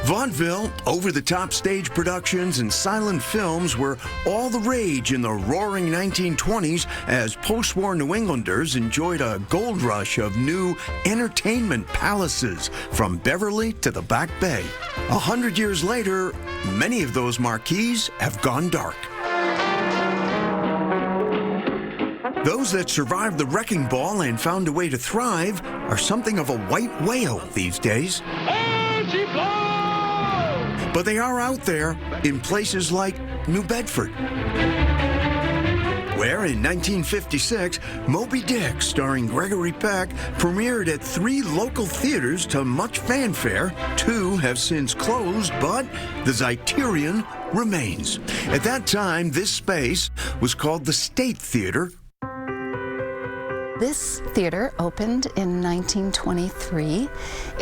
Vaudeville, over-the-top stage productions, and silent films were all the rage in the roaring 1920s as post-war New Englanders enjoyed a gold rush of new entertainment palaces from Beverly to the Back Bay. 100 years later, many of those marquees have gone dark. Those that survived the wrecking ball and found a way to thrive are something of a white whale these days. But they are out there in places like New Bedford, where in 1956, Moby Dick, starring Gregory Peck, premiered at 3 local theaters to much fanfare. 2 have since closed, but the Zeiterion remains. At that time, this space was called the State Theater. This theater opened in 1923.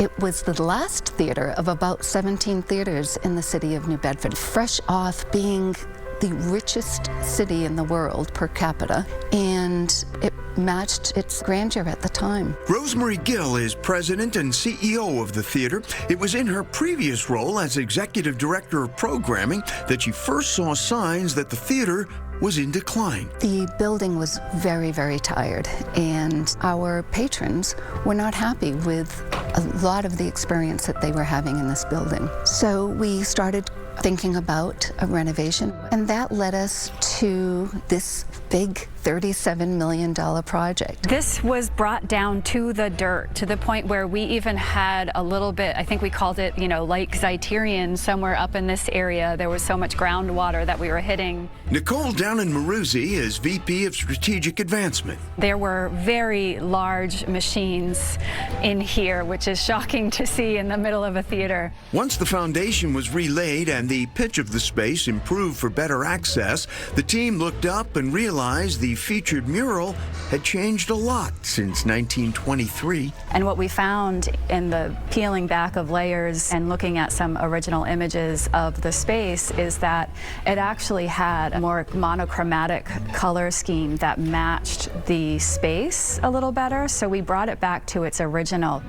It was the last theater of about 17 theaters in the city of New Bedford, fresh off being the richest city in the world per capita, and it matched its grandeur at the time. Rosemary Gill is president and CEO of the theater. It was in her previous role as executive director of programming that she first saw signs that the theater was in decline. The building was very, very tired, and our patrons were not happy with a lot of the experience that they were having in this building. So we started thinking about a renovation, and that led us to this big $37 million project. This was brought down to the dirt, to the point where we even had a little bit, I think we called it, like Zeiterion, somewhere up in this area. There was so much groundwater that we were hitting. Nicole Downen-Maruzzi is VP of Strategic Advancement. There were very large machines in here, which is shocking to see in the middle of a theater. Once the foundation was relaid and the pitch of the space improved for better access, the team looked up and realized the featured mural had changed a lot since 1923. And what we found in the peeling back of layers and looking at some original images of the space is that it actually had a more monochromatic color scheme that matched the space a little better, so we brought it back to its original.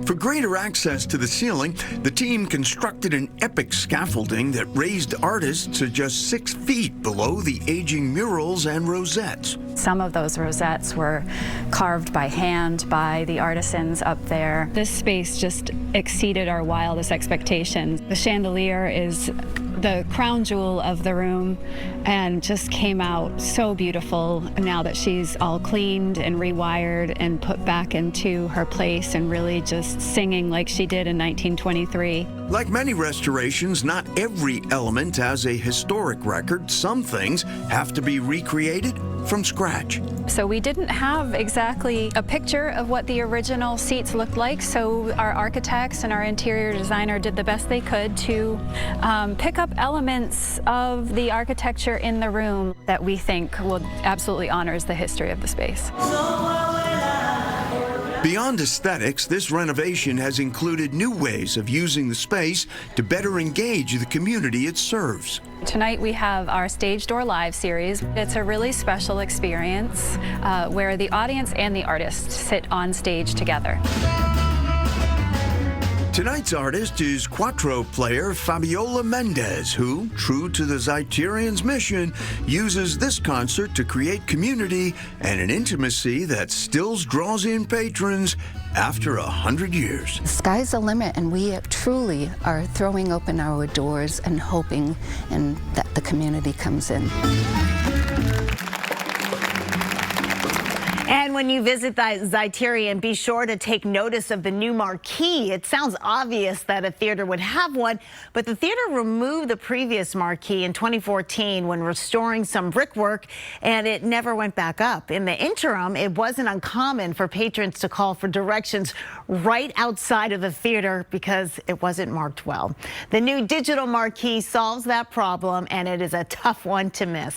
For greater access to the ceiling, the team constructed an epic scaffolding that raised artists to just 6 feet below the aging murals and rosettes. Some of those rosettes were carved by hand by the artisans up there. This space just exceeded our wildest expectations. The chandelier is the crown jewel of the room and just came out so beautiful now that she's all cleaned and rewired and put back into her place and really just singing like she did in 1923. Like many restorations, not every element has a historic record. Some things have to be recreated from scratch. So we didn't have exactly a picture of what the original seats looked like, so our architects and our interior designer did the best they could to pick up elements of the architecture in the room that we think absolutely honors the history of the space. Beyond aesthetics, this renovation has included new ways of using the space to better engage the community it serves. Tonight we have our Stage Door Live series. It's a really special experience where the audience and the artists sit on stage together. Tonight's artist is Quattro player Fabiola Mendez, who, true to the Zeiterion's mission, uses this concert to create community and an intimacy that still draws in patrons after 100 years. The sky's the limit, and we truly are throwing open our doors and hoping that the community comes in. And when you visit the Zeiterion, be sure to take notice of the new marquee. It sounds obvious that a theater would have one, but the theater removed the previous marquee in 2014 when restoring some brickwork, and it never went back up. In the interim, it wasn't uncommon for patrons to call for directions right outside of the theater because it wasn't marked well. The new digital marquee solves that problem, and it is a tough one to miss.